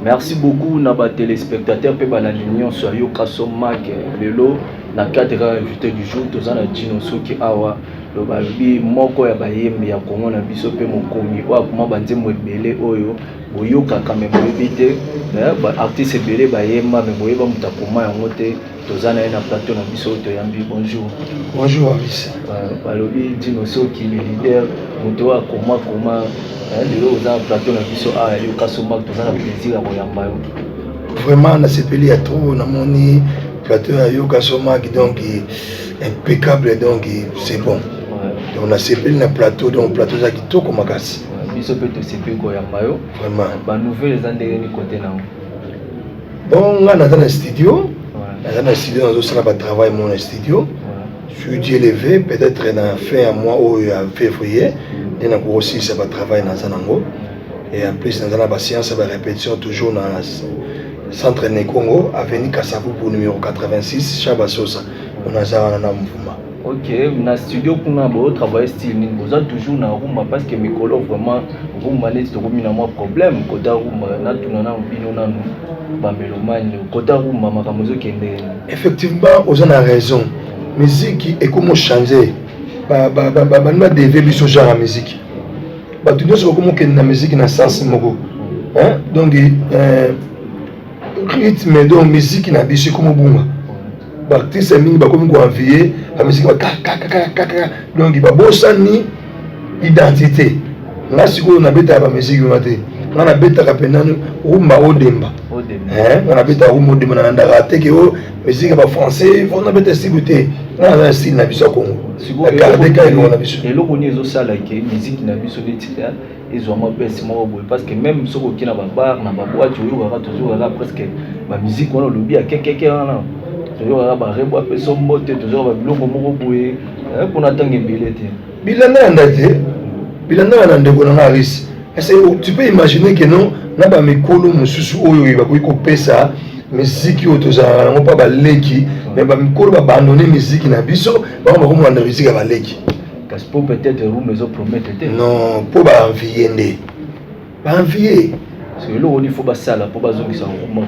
Merci beaucoup Naba téléspectateurs pe bana l'union sur Yoka Somak lelo na cadre invité du jour tozana dino soki awa lo balobi moko ya bayembe ya Kongo na biso pe mokomi wa kuma banzembo ebele oyo boyoka ka me boyebite ba artiste ebele bayemba me boyeba mutakoma yango te tozana na plateau na biso to yambi bonjour. Bonjour Abis. Balobi dino soki le leader moto wa koma lelo oza plateau na biso a Yoka Somak tozana plaisir ya koyamba yo. Vraiment na sepeli ya trop na moni plateau ya Yoka Somak donc impeccable donc c'est bon. Donc on a sepeli na plateau donc plateau za kitoko makasi. Biso pe to sepeli koyamba yo. Vraiment. Ba nouvelle za ndenge ni côté na. Bon nga na dans studio. Dans le studio dans aussi ba travail mon studio. Je suis élevé peut-être dans fin mois ou février. On a aussi ça va travailler dans Zanango et en plus dans la séance de répétition toujours dans le centre Nekongo avenue Kasavu pour numéro 86 Chabasosa on a ça dans mouvement. OK, na studio kuna bo travailler style ni boza toujours na rumba parce que mikolo vraiment rumba net to komina moi problème kota rumba na tunana bino na ba mélomane kota rumba makamozo kende. Effectivement aux a raison musique est comment changer ba devait biso genre la musique ba tu dois comment que la musique na sens moko hein donc rythme donc musique na biso comme bunga ba artiste mingi ba comme ko envier la musique ba ka donc ba bosani identité là siko na beta ba musique mate na beta ka penana rumba odemba hein on a beta rumba odemba na ndaka te ke o musique ba français on a beta style na style na biso Congo et le roni ezo sala ke musique na biso de tira ezo ma pesi mo boy parce que même soko kina ba bar na ba boîte yo waka toujours là presque ba musique on lobi a kekeke wana toujours là ba rebo peso mbote toujours ba bilongo moko boy pour na tangue belé te bilanda ndate bilanda na ndeko na Aris est-ce que tu peux imaginer que non na ba mikolo mususu oyo ba ko pesa musique autoza on pas baleki mais ba mikolo ba abandonner musique na biso ba ko mo na musique ba leki parce que peut-être room les promettre non pour ba envier ndé ba envier parce que là il faut ba sala pour ba zongi sa room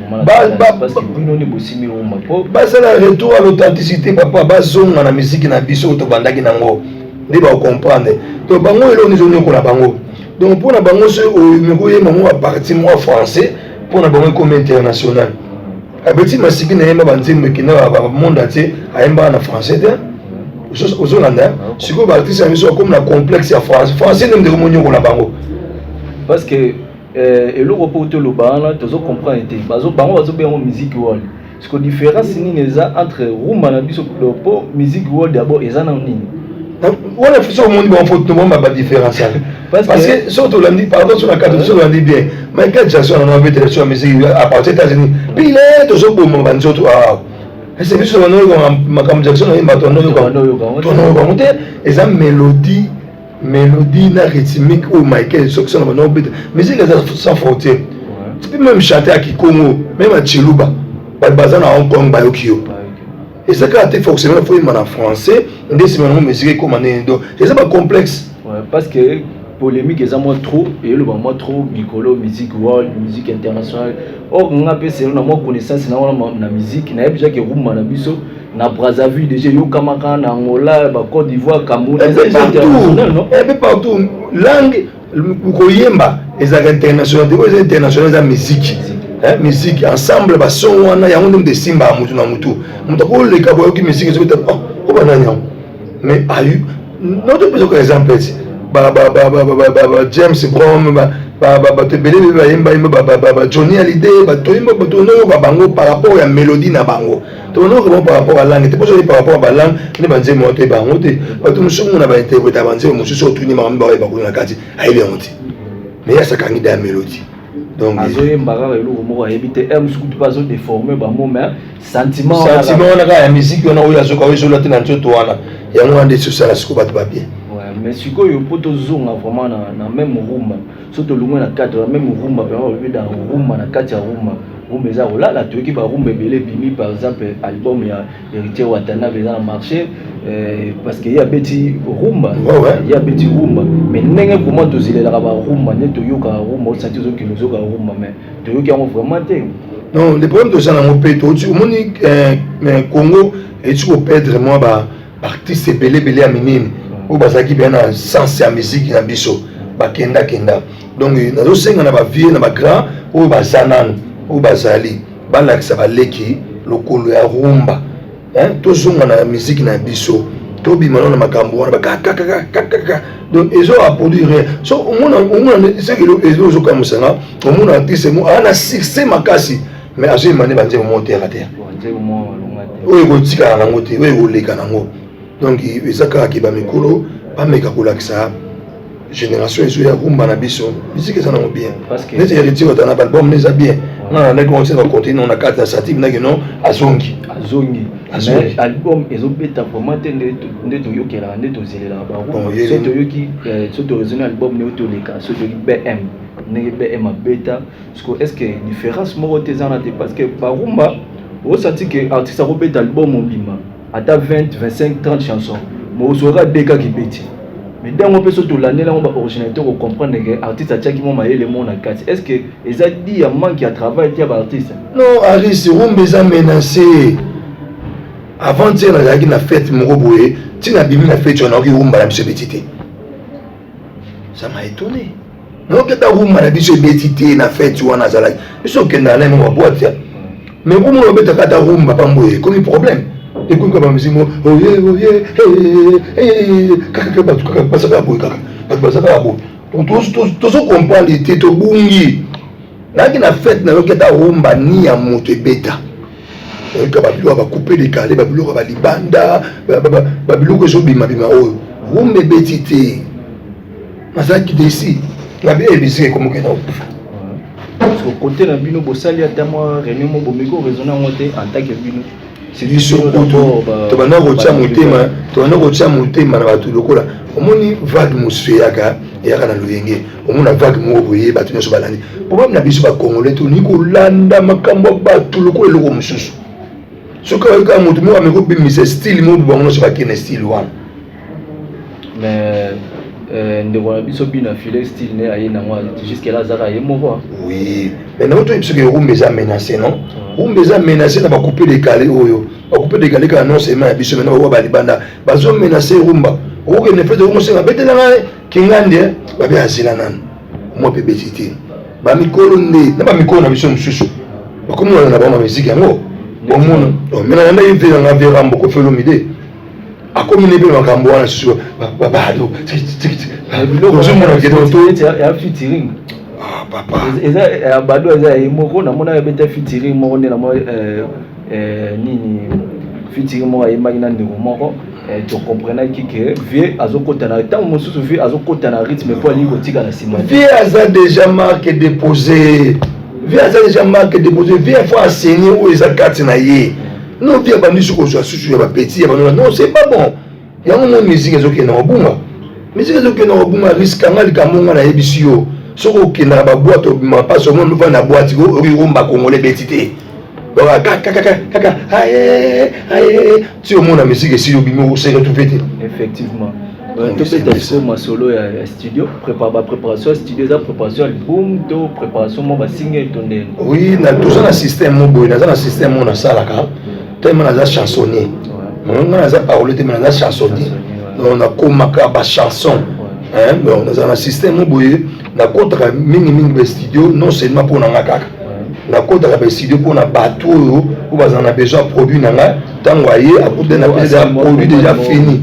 parce que bino ni bosimi room pour ba sala retour à l'authenticité papa ba zonga na musique na biso to bandaki nango ndé ba comprendre to bango elo ni zonyo ko na bango donc pour na bango ce me ko yema mo parti moi français pour na bango comme international abeti masiki na yemba banzembe kina ba monde entier ayemba na français te ozolanda siko ba artiste miso comme la complexe ya français nem de monyo ko na bango parce que eloko po to lo bana tozo comprendre te bazo bango bazo be en musique world ce que différence ni neza entre rumba na biso po musique world d'abord ezana nini voilà faut monde bon faut tout monde ba différence parce que surtout lundi pardon sur la carte sur lundi bien Michael Jackson on a vu télé sur la musique à partir des États-Unis puis il est toujours bon ban surtout ah c'est juste on a Michael Jackson on a ton monter et ça mélodie na rythmique ou Michael Jackson on a vu musique sans frontières tu peux même chanter à Kikongo même à Chiluba bazana à Hong Kong ba Yokio et ça quand tu forcément faut en français on dit c'est musique comme on est donc c'est pas complexe parce que polémique est moins trop et le moment trop micolo musique world musique internationale or on a pensé on a moins connaissance na musique na déjà que rumba na biso na Brazzaville déjà yo kamaka na Angola ba Côte d'Ivoire Cameroun international non et partout langue ko yemba les international des international za musique musique ensemble ba son wana ya ngondem de simba mutu na mutu mutu ko le kabo yo ki musique zo ko bananya mais ayu notre par exemple James Brown te belé Johnny Hallyday bango par rapport à mélodie na bango to no par rapport à langue te pas par rapport à langue ne banze mo te bango te ba to musu na ba interpréter banze mo musu to ni mamba ba ko na kati aile onti mais ya sa kangida mélodie donc azoye mbara elo mo ba ebite musu tu pas zo déformer ba mo mais sentiment na ka ya musique on a oya zo ka oyo la tena nto wana ya mo ande sur ça la siko ba bien mais si quoi yo poto zonga vraiment na même rumba surtout le moins na cadre même rumba dans rumba na kati ya rumba rumba eza kolala toyoki barumba ebele bimi par exemple album ya Héritier Watanabe eza na marché parce que ya beti rumba ya beti rumba mais ndenge comment tozelelaka barumba nde toyokaka rumba osati ozokende ozokaka rumba mais toyoki yango vraiment te. Non, le problème de ça dans mon pays, au Moni Congo, et tu peux perdre moi artiste belé à minine ou bazaki bien en sens à musique na biso ba kenda donc na zo senga na ba vie na ba grand ou bazanan ou bazali bala ça ba leki lokolo ya rumba to zonga na musique na biso to bimana na makambo na ba kaka donc ils ont à produire so on c'est que ils ont comme ça on a artiste mo ana succès makasi mais à ce moment là on monter à terre oui gotika na ngote oui goleka na ngo donc ezaka ki ba mikolo ba meka kolakisa génération ezo ya rumba na biso musique ça na bien parce que les héritiers dans album les a bien non na commencer à continuer on a quatre satif na que non azongi mais album ezo beta vraiment nde to yokela nde to zelela ba rumba so to yoki so to original album ne to leka so to BM ne BM a beta est-ce que différence mo tezana te parce que ba rumba au senti que artiste a beta album mbima ata 20 25 30 chansons mais osora deka ki beti mais dans mon perso tout l'année là on va originalité pour comprendre que artiste a tchaki mo maele mo na kati est-ce que les a dit à manque à travail qui a artiste non artiste rumba eza menacé avant de la na fête moko boye tina bimi na fête on a eu rumba la biso betité ça m'a étonné non que ta rumba la biso betité na fête wana zala biso kenda na mo boîte mais comment on beta kata rumba pamboye comme problème et comme comme musique oh yeah kaka batu kaka basaka boye kaka basaka boye donc tous comprendre les têtes bungi na fête na loketa rumba ni ya moto beta babilo va couper les calés babilo va libanda babilo que zo bima oh rumba betité mazaki desi na bien bisé comme que non parce que côté na bino bosali ata moi réunion mo bomiko raisonner monter en tant que bino c'est du sokoto to bana rocha motema na batu lokola omoni vague musfeyaka yaka na luyenge omona vague mo boye batu nso balandi problème na biso ba congolais to ni ko landa makambo batu lokola loko mususu soka ka mutu mo ameko bimisa style mo bango so ba kene style wana mais ndeko na biso bina filet style ne aye na moi jusqu'à là zaka ye moko oui mais na to biso ke rumba eza menacé non rumba eza menacé na ba couper les calés oyo ba couper les calés ka non seulement ya biso maintenant ba libanda bazo menacé rumba o ke ne fait de rumba senga betela na kingande ba bia zila nan mo pe betité ba mikolo nde na ba mikolo na biso mususu ba komo na ba musique yango o mono o mena na yite na vera mboko felo mide akomine pe makambo wana susu babado biloko zomona kedo ya featuring papa eza bado eza moko na mona beta featuring moko na mo nini featuring moko ayembaki na ndeko moko tu comprends que vie azokota na temps mosusu vie azokota na rythme pour ali kotika na sima vie aza déjà marque déposé vie faut enseigner où eza kati na ye non vie ba misu ko so susu ya ba petit ya ba non c'est pas bon ya mon musique ezoke na obunga musique ezoke na obunga risque ngali kamonga na ebisio soko kenda ba boîte ma pas au monde va na boîte ko rumba congolais betité kaka aye si au monde musique si au bimo c'est tout fait effectivement to peut-être ma solo ya studio préparation studio za préparation album to préparation mo ba single tonne oui na tout ça na système mo boy na système mo na sala ka tellement na chansonnier on na parole tellement na chansonnier on a komaka ba chanson on a un système mo boy na kontra mingi ba studio non seulement pour na ngaka na kontra ba studio pour na bateau ou bazana besoin produit na nga tango aye apude na déjà produit déjà fini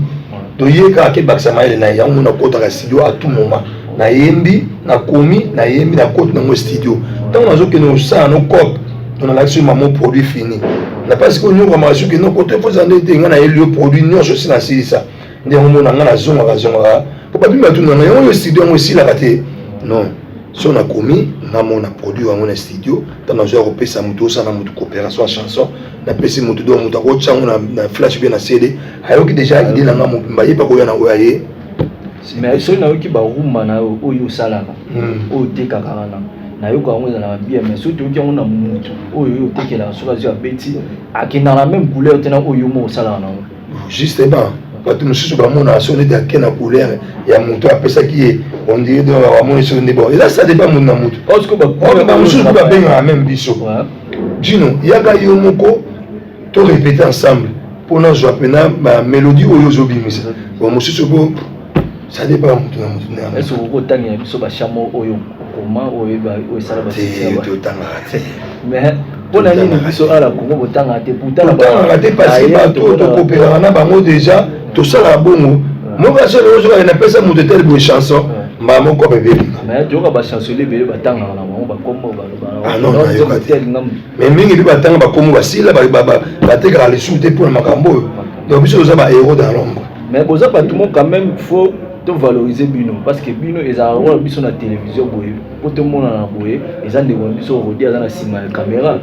donc yeka ke baksa maile na yango na kontra studio à tout moment na yembi na komi na yembi na kontra na mo studio tango nazoke no sa no cop on a l'action maman produit fini na parce que nous vraiment que non côté faut en être ngana le produit non je suis na ça ndi on na ngana zonga pour pas bima tout na yo studio mo si la raté non si on a commis na mon a produit en studio dans nos européens ça muto ça na muto coopération chanson na pesi muto do muto ko chango na flash bien na CD ayoki déjà idée na ngamo mbaye pa ko yana oyaye mais so na oki ba rumba na oyo salaka o teka kana na yo ko ngo na bien mais surtout ki on na mutu oyo tekela soka zo beti akina na même couleur tena oyo mo sala na justement bato mosusu bamona so neti ake na couleur ya moto apesaki ye on dirait donc bamoni so nde bon eza ça dépend moto na moto bamosusu mpe babengaka même biso dino yaka yo moko to répéter ensemble mpona zwa mpena bamélodie oyo ozobimisa bon mosusu po ça dépend moto na moto na est-ce que okotangela biso bachamo oyo koma oyo esala totangaka te mais mpona nini biso ala kongo botangaka te totangaka te parce que bato tokopelaka na bango déjà tosalaka bongo moko asolo ozokaa napesa moto tel boye chanson mbaa moko bebelika mais toyoka bachansonnier ebele batangaka na bango bakombo mais mingi mpe batanga bakombo basila batekaka lisusu te mpona makambo oyo donc biso toza bahéros dans l'ombre mais boza bato mo quand même faut valoriser bino parce que bino ezalaka wana biso na télévision boye po tomonana boye eza ndeko na biso rodi aza na nsima ya caméra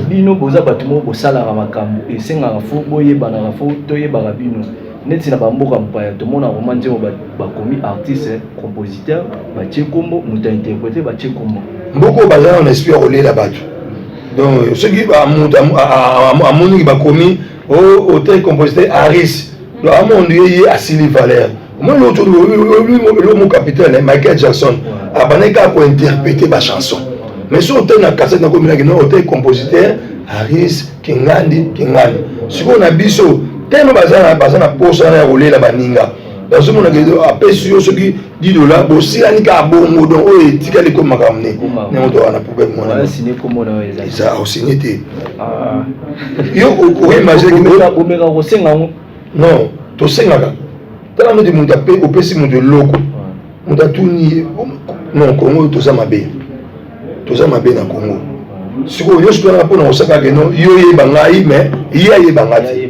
bino boza bato moko bosalaka makambo esengaka fo boyebanaka fo toyebaka bino neti na bamboka mopaya tomona roma nzembo bakomi artiste compositeur batie kombo moto interprété batie kombo mboko bazala na esprit ya kolela bato donc soki moto amoniki bakomi auteur compositeur aris amondi ye asili valeur moi l'autre capitaine Michael Jackson abandaki kaka kointerpréter bachanson mais so ote na cassette nakominaki no auteur compositeur aris kingandi sikoyo na biso teno baza na posa wana ya kolela baninga bazomonaka apesi yo soki $10 bosilani kaka bongo donc oyo etikali komaka mne nemoto wana problème mwana eza osine te yo omeka kosenga ngo non tosengaka tala noti moto opesi moto eloko moto atuni non kongo toza mabe na kongo sikoyo nyonso tolanga mpona kosakaka no yo yeba ngai mais ye ayeba te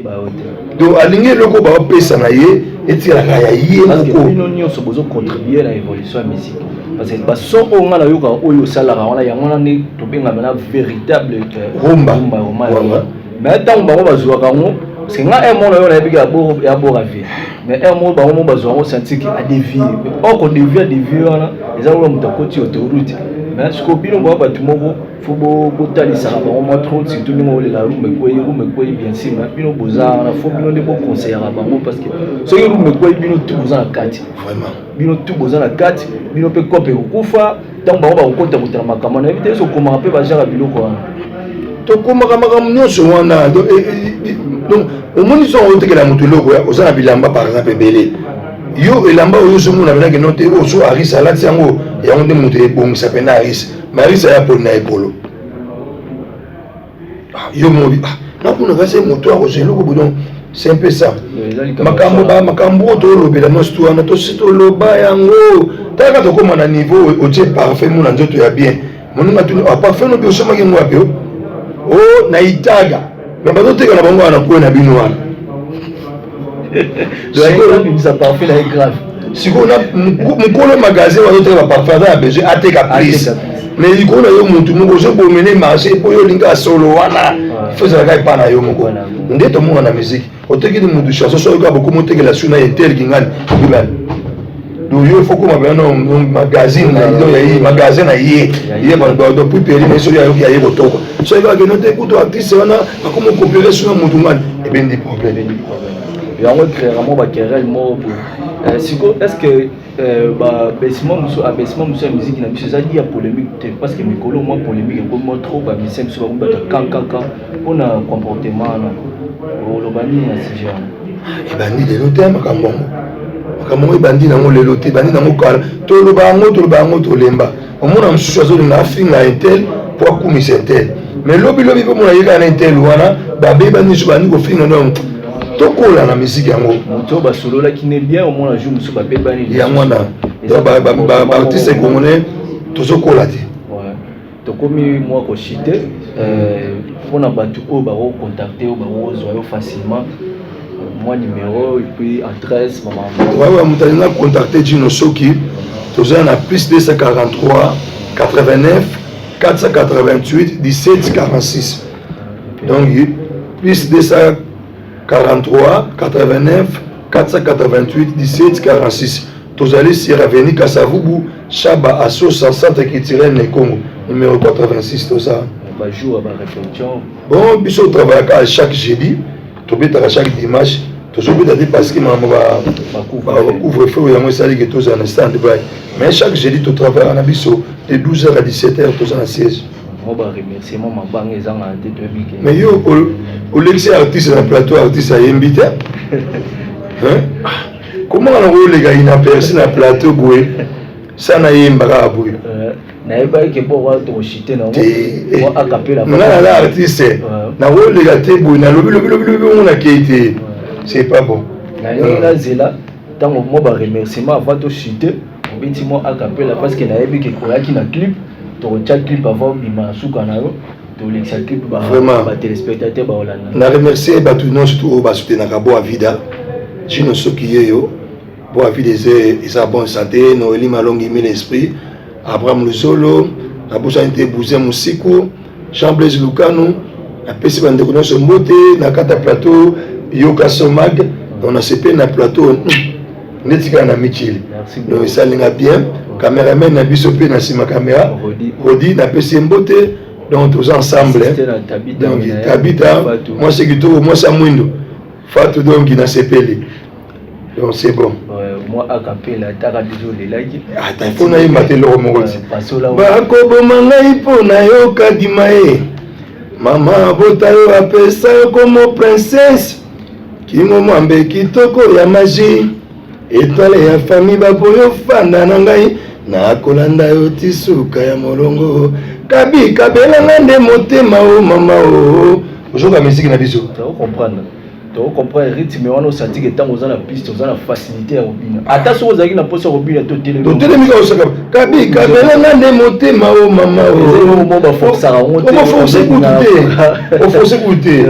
donc alingi eloko baopesa na ye etikalaka ya ye moko bino nyonso bozocontribue na évolution ya musique parce que bason oyo nga nayoka oyo osalaka wana yango wana nde tobengaka na véritable rumba mais ntango bango bazwaka yango parce que nga un mona oyo nayebiki ya bora vie mais un mot bango mo bazwaka yango sentir ki adévie or kodévie wana eza oyo moto akoti autoroute mais sikoyo bino boya bato moko fo botalisaka bango mwa trop surtout ndenge olela rume ekwei bien sûr mais bino boza wana fo bino nde bokonseyaka bango parce que soki rume ekwei bino tu boza na kati bino tu boza na kati bino mpe kope kokufa ntango bango bakokota kotala makambo na yebi te so okomaka mpe bajaka biloko wana tokomaka makambo nyonso wana donc omoni so otekela moto eloko oza na bilamba par exemple ebele yo elamba oyo ozomona benaki no te oyo so aris alati yango nde moto ebongisa mpena aris mais aris aya poli na epolo yo mobi nakunaka se moto akoza eloko bo donc c'est un peu ça makambo oyo tolobela nyonso to wana tosi toloba yango talaka tokóma na niveau otie parfait mo na nzoto ya bien moninga tuni parfait no bi osomaki yango wapi o na itaga mais bazoteka na bango wana kue na bino wana sikoyo mokolo magasin bazoteka baparfum aza na besoin ateka prise mais likolo na yo motu moko ozobomene marché mpo yo olinga solo wana ifo ezalaka epa na yo moko nde tomonga na musique otekeli motu chanson so oyoka bokomi otekela su na intel kingani ibani donc yo faut koma bena magazine na ye puis peri mais soki ayoki aye kotoka so ebake no te kuto artiste wana akomi okopere su na motu ngani ebendi problème yango créeramo baquerelle moko siko est ce que babaissement mosusu ya musique na biso eza li ya polémique te parce que mikolo mwa polémique ekomi trop bamisien biso bakomi bato kankaka mpona comportement wana oloba nini na sujet wana ebandi lelo te makambo yango ebandi nango lelo te ebandi nango kala toloba yango tolemba omona mosusu azolinga afinga intel po akumisa intel mais lobilobi mpe mona yekaka na intel wana babeba nyonso bandi kofinga no tokola na musique yango moto basololaki ne bien omona jour mosusu babebani yango wana baartiste congolais tozokola te tokomi mwa koshite mpona bato oyo bakocontacte oyo bakozwa yo facilement mwa numéro epuis adresse moto alinga contacte dino soki toza na plus 243 89 488 17 46 donc plus 243 89 488 17 46 tozali sur avenue Kasavubu Chaba Asso centre culturel Nekongo numéro 86 tout ça. Jour à répétition. Bon, biso travaille à chaque jeudi, tu peux à chaque dimanche. Toujours peut-être parce que maman va couvre-feu et moi ça dit que tous en stand by. Mais chaque jeudi tu travailles en abisso de 12h à 17h tous en siège. Moi bah remercier ma banque les gens à tête de big. Mais yo au l'ex artiste dans le plateau artiste à invité. Hein? Comment on les gars ina personne na plateau boué ça na yembara boué. Na ba ke bo wa to chiter na moi a capella. Na la artiste na wo les gars te boué na lobi on a quitté. C'est pas bon. Na zela tant moi ba remerciement avant to chiter on biti moi a capella parce que na yebi ke ko yaki na clip to chat clip avant bima suka na yo to l'ex clip ba téléspectateur ba olana. Na remercier ba tout non surtout ba soutenir na bo vida. Chino soki yo bo vida isa bonne santé no eli malongi mi l'esprit Abraham Luzolo na bosa inte bouzer musiku Jean-Blaise Lucano na pesi bande kono so mbote na kata plateau Yoka Somag on a CP na plateau netika na Michili donc ça linga bien caméraman na biso pe na sima caméra Rodi na pesi mbote donc tous ensemble donc Tabita moi c'est que tout moi ça mwindo Fatou donc na CP donc c'est bon moi a capella taka désolé là ah il faut na imate lo mongoti ba ko bomanga ipo na yoka dimae mama botayo apesa comme princesse Kingo mwambe kitoko ya magie étoile ya famille baboyo fanda na ngai na kolanda yo tisuka ya molongo kabi kabela ngande motema o mama o ojoka musique na biso tu comprendre rythme wana osati que tant aux na piste aux na facilité ya robina ata so ozaki na poste robina to télé ka osaka kabi kabela ngande motema o mama o mo ba force à monter o force goûter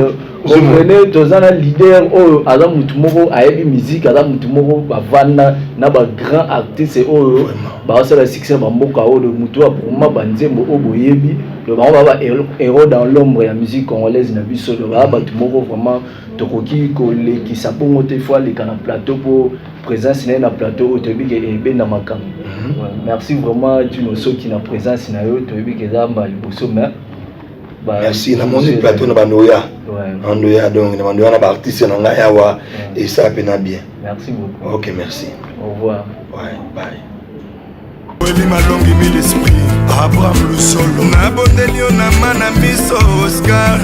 comprenez tozana leader oyo aza mutu moko ayebi musique aza mutu moko bavanda na ba grand artiste oyo baosala succès bamboka oyo mutu apuruma banzembo oyo boyebi le bango baba héros dans l'ombre ya musique congolaise na biso le baba batu moko vraiment tokoki kolekisa bongo te fois leka na plateau pour présence na plateau oyo toyebi ke ebenda makambo merci vraiment tino soki na présence na yo toyebi ke eza mba liboso mais merci na mon plateau na bandoya andoya donc na bandoya na ba artiste na ngai awa et ça pena bien merci beaucoup OK merci au revoir ouais bye Eli malongi mi l'esprit Abraham Luzolo na bondelio na mana miso Oscar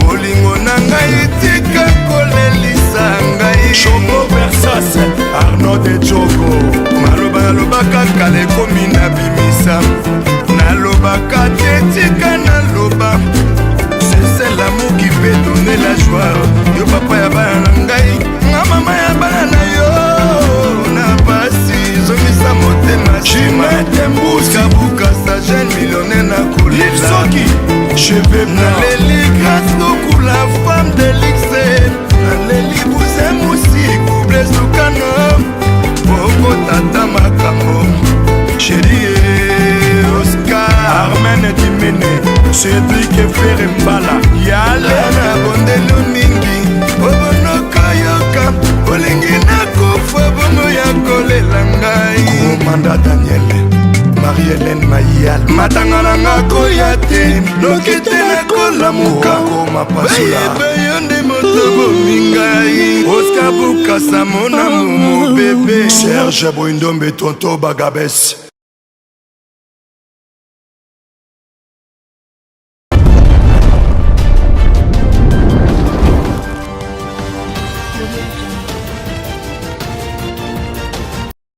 bolingo na ngai tika kolelisa ngai Choco Versas Arnaud de Choco maloba nalobaka kale komi na bimisa nalobaka tetika naloba c'est l'amour qui peut donner la joie yo papa ya bana na ngai nga mama ya bana na yo na pasi zongisa motema chimatembuska bukasa jeune millionnaire na kolela je vais na leli grâce beaucoup la femme de luxe na leli buze musiku Blaise Lucano boko tata makambo chérie Oscar Armen Dimene Cédric Ferembala Yale na bondelo mingi obonoka yoka olingi na kufa bono ya kolela ngai Komanda Daniel Marie-Hélène Mayal matanga nanga koya te noki te nakolamuka bayonde moto bomingai Oscar Bukasa mona mumu bebe Serge Boindombe Tonto Bagabes